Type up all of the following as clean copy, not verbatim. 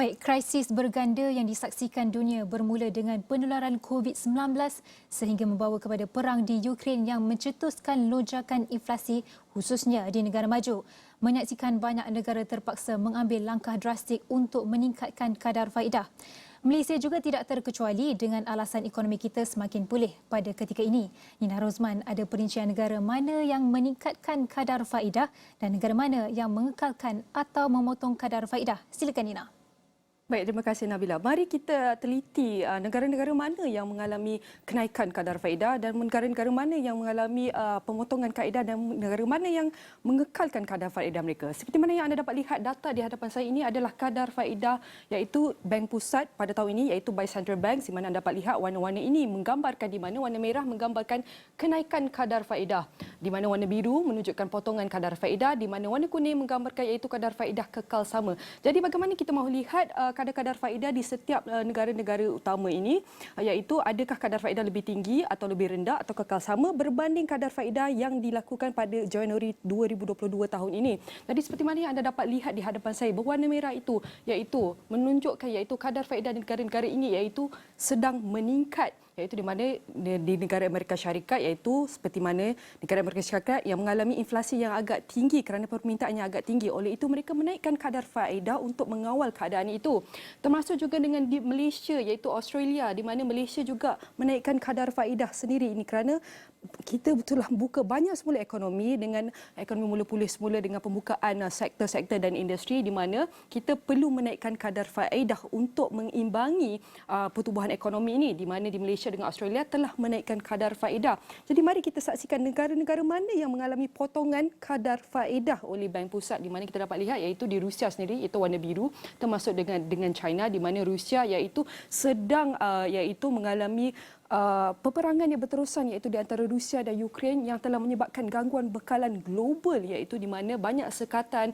Baik, krisis berganda yang disaksikan dunia bermula dengan penularan COVID-19 sehingga membawa kepada perang di Ukraine yang mencetuskan lonjakan inflasi khususnya di negara maju. Menyaksikan banyak negara terpaksa mengambil langkah drastik untuk meningkatkan kadar faedah. Malaysia juga tidak terkecuali dengan alasan ekonomi kita semakin pulih pada ketika ini. Nina Rozman ada perincian negara mana yang meningkatkan kadar faedah dan negara mana yang mengekalkan atau memotong kadar faedah. Silakan Nina. Baik, terima kasih Nabila. Mari kita teliti negara-negara mana yang mengalami kenaikan kadar faedah dan negara-negara mana yang mengalami pemotongan kaedah dan negara mana yang mengekalkan kadar faedah mereka. Seperti mana yang anda dapat lihat data di hadapan saya ini adalah kadar faedah iaitu Bank Pusat pada tahun ini iaitu by Central Bank, di mana anda dapat lihat warna-warna ini menggambarkan di mana warna merah menggambarkan kenaikan kadar faedah, di mana warna biru menunjukkan potongan kadar faedah, di mana warna kuning menggambarkan iaitu kadar faedah kekal sama. Jadi bagaimana kita mahu lihat kadar faedah di setiap negara-negara utama ini, iaitu adakah kadar faedah lebih tinggi atau lebih rendah atau kekal sama berbanding kadar faedah yang dilakukan pada Januari 2022 tahun ini. Jadi seperti mana yang anda dapat lihat di hadapan saya berwarna merah itu iaitu menunjukkan iaitu kadar faedah di negara-negara ini iaitu sedang meningkat, iaitu di mana di negara Amerika Syarikat iaitu seperti mana negara Amerika Syarikat yang mengalami inflasi yang agak tinggi kerana permintaan yang agak tinggi. Oleh itu mereka menaikkan kadar faedah untuk mengawal keadaan itu. Termasuk juga dengan di Malaysia iaitu Australia, di mana Malaysia juga menaikkan kadar faedah sendiri ini kerana kita betul-betul buka banyak semula ekonomi dengan ekonomi mula pulih semula dengan pembukaan sektor-sektor dan industri, di mana kita perlu menaikkan kadar faedah untuk mengimbangi pertumbuhan ekonomi ini, di mana di Malaysia dengan Australia telah menaikkan kadar faedah. Jadi mari kita saksikan negara-negara mana yang mengalami potongan kadar faedah oleh Bank Pusat, di mana kita dapat lihat iaitu di Rusia sendiri itu warna biru, termasuk dengan China, di mana Rusia iaitu sedang iaitu mengalami peperangan yang berterusan iaitu di antara Rusia dan Ukraine yang telah menyebabkan gangguan bekalan global, iaitu di mana banyak sekatan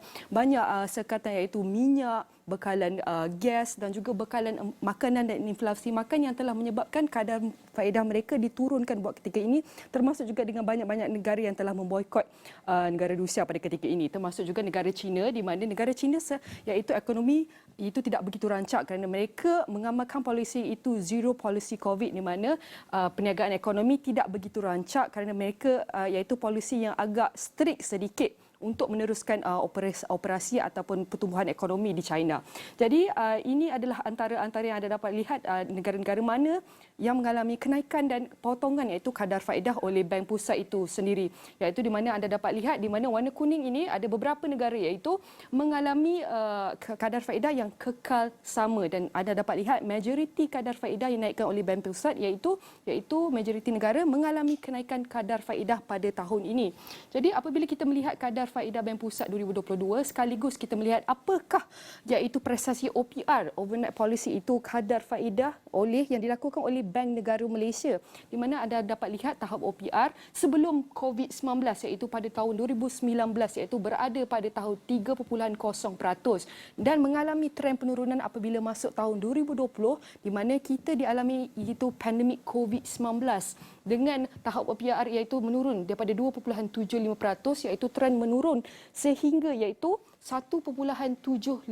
iaitu minyak, bekalan gas dan juga bekalan makanan dan inflasi makan yang telah menyebabkan kadar faedah mereka diturunkan buat ketika ini, termasuk juga dengan banyak-banyak negara yang telah memboikot negara Rusia pada ketika ini, termasuk juga negara China, di mana negara China iaitu ekonomi itu tidak begitu rancak kerana mereka mengamalkan polisi itu zero policy COVID, di mana perniagaan ekonomi tidak begitu rancak kerana mereka iaitu polisi yang agak strict sedikit untuk meneruskan operasi ataupun pertumbuhan ekonomi di China. Jadi ini adalah antara yang anda dapat lihat negara-negara mana yang mengalami kenaikan dan potongan iaitu kadar faedah oleh Bank Pusat itu sendiri. Iaitu di mana anda dapat lihat di mana warna kuning ini ada beberapa negara iaitu mengalami kadar faedah yang kekal sama, dan anda dapat lihat majoriti kadar faedah yang naikkan oleh Bank Pusat iaitu majoriti negara mengalami kenaikan kadar faedah pada tahun ini. Jadi apabila kita melihat kadar faedah Bank Pusat 2022 sekaligus kita melihat apakah iaitu prestasi OPR, overnight policy itu kadar faedah yang dilakukan oleh Bank Negara Malaysia, di mana anda dapat lihat tahap OPR sebelum COVID-19 iaitu pada tahun 2019 iaitu berada pada tahun 3.0% dan mengalami trend penurunan apabila masuk tahun 2020, di mana kita dialami iaitu pandemik COVID-19 dengan tahap OPR iaitu menurun daripada 2.75% iaitu trend menurun sehingga iaitu 1.75%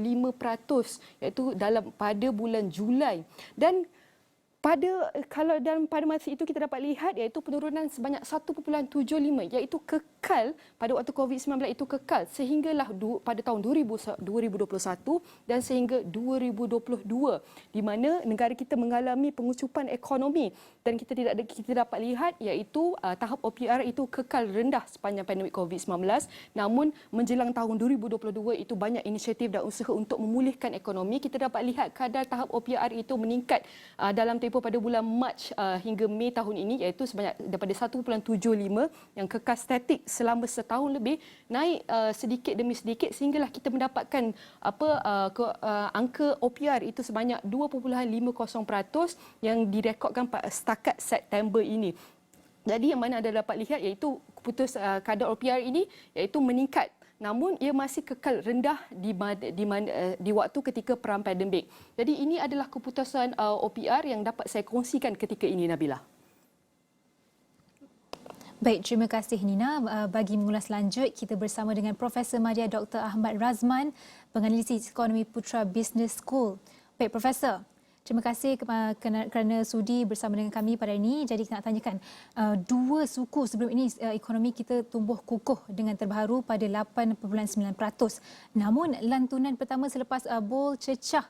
iaitu pada bulan Julai, dan pada masa itu kita dapat lihat iaitu penurunan sebanyak 1.75 iaitu kekal pada waktu COVID-19 itu kekal sehinggalah pada tahun 2021 dan sehingga 2022, di mana negara kita mengalami pengucupan ekonomi dan kita dapat lihat iaitu tahap OPR itu kekal rendah sepanjang pandemik COVID-19, namun menjelang tahun 2022 itu banyak inisiatif dan usaha untuk memulihkan ekonomi. Kita dapat lihat kadar tahap OPR itu meningkat dalam tempoh pada bulan Mac hingga Mei tahun ini iaitu sebanyak daripada 1.75 yang kekal statik selama setahun lebih naik sedikit demi sedikit sehinggalah kita mendapatkan angka OPR itu sebanyak 2.50% yang direkodkan setakat September ini. Jadi yang mana anda dapat lihat iaitu kadar OPR ini iaitu meningkat, namun ia masih kekal rendah di waktu ketika perang pandemik. Jadi ini adalah keputusan OPR yang dapat saya kongsikan ketika ini, Nabila. Baik, terima kasih Nina. Bagi mengulas lanjut, kita bersama dengan Profesor Madya Dr. Ahmad Razman, penganalisis ekonomi Putra Business School. Baik, Profesor. Terima kasih kerana sudi bersama dengan kami pada ini. Jadi kita nak tanyakan, dua suku sebelum ini ekonomi kita tumbuh kukuh dengan terbaru pada 8.9%. Namun lantunan pertama selepas bol cecah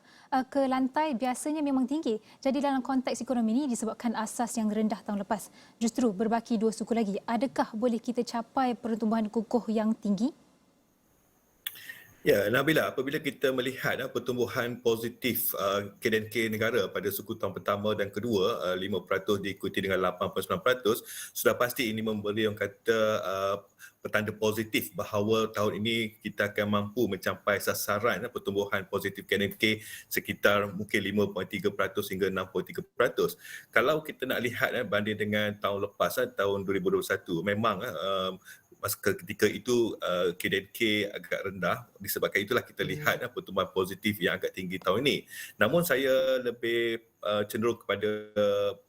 ke lantai biasanya memang tinggi. Jadi dalam konteks ekonomi ini disebabkan asas yang rendah tahun lepas. Justru berbaki dua suku lagi. Adakah boleh kita capai pertumbuhan kukuh yang tinggi? Ya, Nabila, apabila kita melihat pertumbuhan positif K&K negara pada suku tahun pertama dan kedua, 5% diikuti dengan 8.9%, sudah pasti ini memberi orang kata petanda positif bahawa tahun ini kita akan mampu mencapai sasaran pertumbuhan positif K&K sekitar mungkin 5.3% hingga 6.3%. Kalau kita nak lihat banding dengan tahun lepas, tahun 2021, memang ketika itu K&K agak rendah, disebabkan itulah kita lihat pertumbuhan positif yang agak tinggi tahun ini. Namun saya lebih cenderung kepada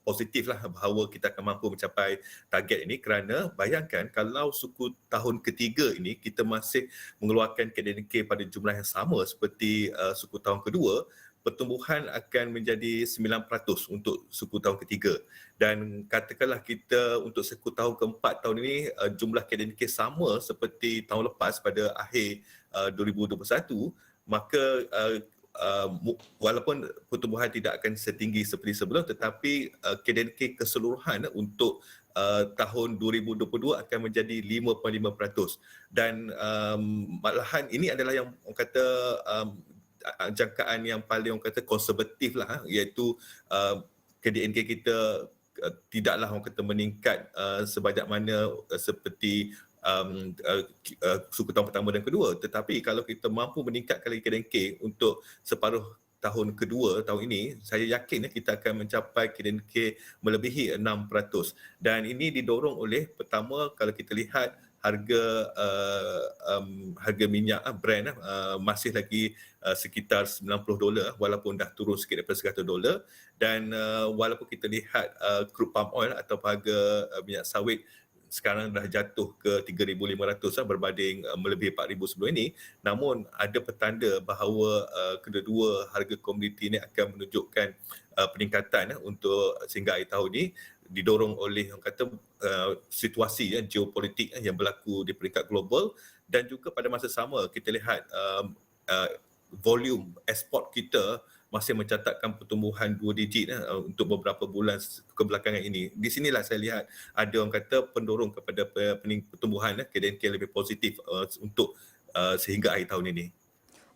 positif lah bahawa kita akan mampu mencapai target ini, kerana bayangkan kalau suku tahun ketiga ini kita masih mengeluarkan K&K pada jumlah yang sama seperti suku tahun kedua, pertumbuhan akan menjadi 9% untuk suku tahun ketiga. Dan katakanlah kita untuk suku tahun keempat tahun ini jumlah K&K sama seperti tahun lepas pada akhir 2021, maka walaupun pertumbuhan tidak akan setinggi seperti sebelum, tetapi K&K keseluruhan untuk tahun 2022 akan menjadi 5.5%. Dan malahan ini adalah yang orang kata jangkaan yang paling orang kata konservatif lah, iaitu K&K kita tidaklah orang kata meningkat sebanyak mana seperti suku tahun pertama dan kedua, tetapi kalau kita mampu meningkatkan lagi K&K untuk separuh tahun kedua tahun ini, saya yakin kita akan mencapai K&K melebihi 6%. Dan ini didorong oleh, pertama, kalau kita lihat harga minyak Brent masih lagi sekitar $90 walaupun dah turun sikit daripada $100, dan walaupun kita lihat crude palm oil atau harga minyak sawit sekarang dah jatuh ke 3,500 berbanding melebihi 4,000 sebelum ini, namun ada petanda bahawa kedua-dua harga komoditi ini akan menunjukkan peningkatan untuk sehingga akhir tahun ini, didorong oleh orang kata situasi geopolitik yang berlaku di peringkat global. Dan juga pada masa sama kita lihat volume ekspor kita masih mencatatkan pertumbuhan 2 digit untuk beberapa bulan kebelakangan ini. Di sinilah saya lihat ada orang kata pendorong kepada pertumbuhan K&K lebih positif untuk sehingga akhir tahun ini.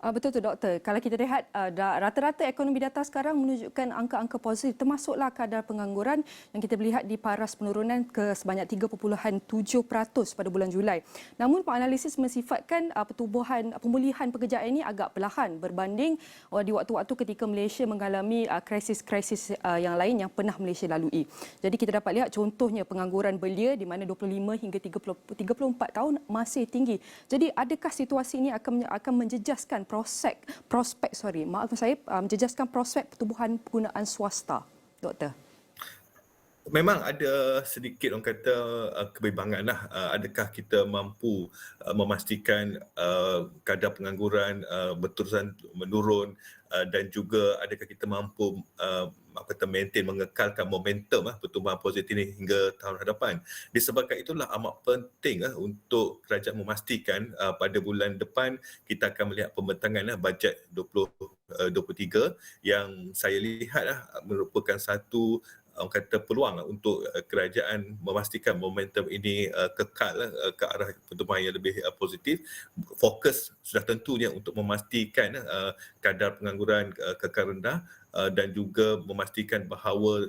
Betul tu doktor. Kalau kita lihat rata-rata ekonomi data sekarang menunjukkan angka-angka positif, termasuklah kadar pengangguran yang kita lihat di paras penurunan ke sebanyak 3.7% pada bulan Julai. Namun penganalisis mensifatkan pemulihan pekerjaan ini agak perlahan berbanding di waktu-waktu ketika Malaysia mengalami krisis-krisis yang lain yang pernah Malaysia lalui. Jadi kita dapat lihat contohnya pengangguran belia di mana 25 hingga 34 tahun masih tinggi. Jadi adakah situasi ini akan menjejaskan menjejaskan prospek pertumbuhan penggunaan swasta, doktor? Memang ada sedikit orang kata kebimbangan lah. Adakah kita mampu memastikan kadar pengangguran berterusan menurun, dan juga adakah kita mampu maintain, mengekalkan momentum pertumbuhan positif ini hingga tahun hadapan. Disebabkan itulah amat penting untuk kerajaan memastikan pada bulan depan kita akan melihat pembentangan bajet 2023 yang saya lihat merupakan satu orang kata peluang untuk kerajaan memastikan momentum ini kekal ke arah pertumbuhan yang lebih positif. Fokus sudah tentunya untuk memastikan kadar pengangguran kekal rendah, dan juga memastikan bahawa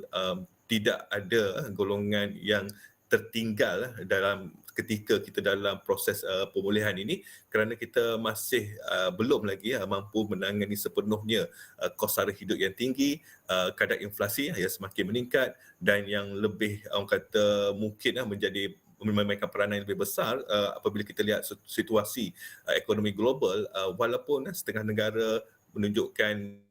tidak ada golongan yang tertinggal dalam ketika kita dalam proses pemulihan ini, kerana kita masih belum lagi mampu menangani sepenuhnya kos sara hidup yang tinggi, kadar inflasi yang semakin meningkat, dan yang lebih orang kata mungkin menjadi memainkan peranan yang lebih besar apabila kita lihat situasi ekonomi global, walaupun setengah negara menunjukkan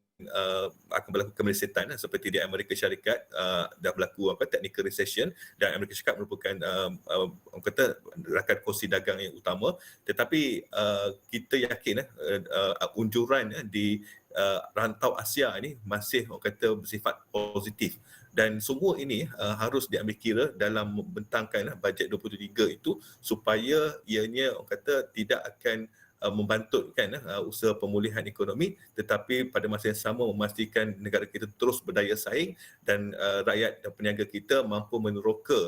akan berlaku kemelesetan seperti di Amerika Syarikat dah berlaku technical recession, dan Amerika Syarikat merupakan orang kata rakan kongsi dagang yang utama, tetapi kita yakin unjuran di rantau Asia ini masih orang kata bersifat positif, dan semua ini harus diambil kira dalam membentangkan bajet 2023 itu supaya ianya orang kata tidak akan membantutkan usaha pemulihan ekonomi, tetapi pada masa yang sama memastikan negara kita terus berdaya saing dan rakyat dan peniaga kita mampu meneroka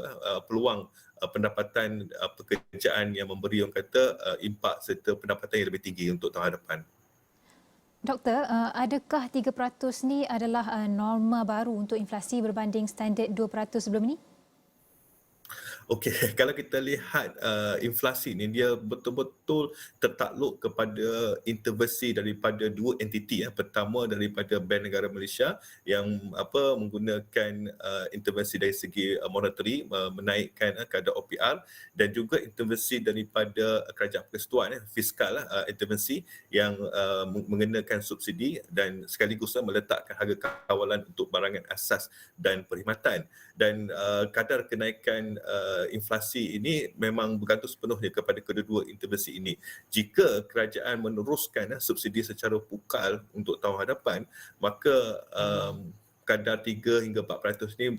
peluang pendapatan pekerjaan yang memberi orang kata impak serta pendapatan yang lebih tinggi untuk tahun hadapan. Doktor, adakah 3% ni adalah norma baru untuk inflasi berbanding standard 2% sebelum ini? Okey, kalau kita lihat inflasi ni dia betul-betul tertakluk kepada intervensi daripada dua entiti. Pertama daripada Bank Negara Malaysia yang menggunakan intervensi dari segi monetary, menaikkan kadar OPR, dan juga intervensi daripada Kerajaan Persekutuan, fiskal intervensi yang mengenakan subsidi dan sekaligus meletakkan harga kawalan untuk barangan asas dan perkhidmatan. Dan kadar kenaikan inflasi ini memang bergantung sepenuhnya kepada kedua-dua intervensi ini. Jika kerajaan meneruskan subsidi secara pukal untuk tahun hadapan, maka kadar 3 hingga 4% ini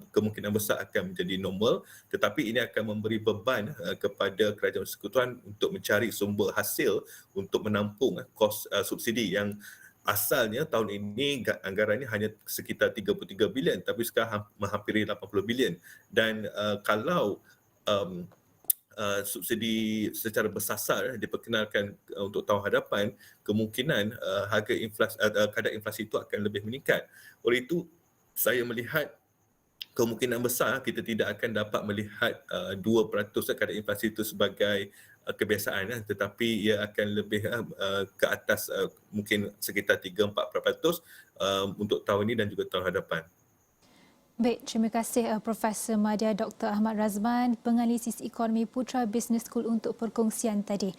kemungkinan besar akan menjadi normal, tetapi ini akan memberi beban kepada Kerajaan Persekutuan untuk mencari sumber hasil untuk menampung kos subsidi yang asalnya tahun ini anggarannya hanya sekitar 33 bilion, tapi sekarang menghampiri 80 bilion. Dan kalau subsidi secara bersasar diperkenalkan untuk tahun hadapan, kemungkinan harga inflasi, kadar inflasi itu akan lebih meningkat. Oleh itu, saya melihat kemungkinan besar kita tidak akan dapat melihat 2% kadar inflasi itu sebagai kebiasaan, tetapi ia akan lebih ke atas, mungkin sekitar 3-4% untuk tahun ini dan juga tahun hadapan. Baik, terima kasih Profesor Madya Dr. Ahmad Razman, penganalisis ekonomi Putra Business School untuk perkongsian tadi.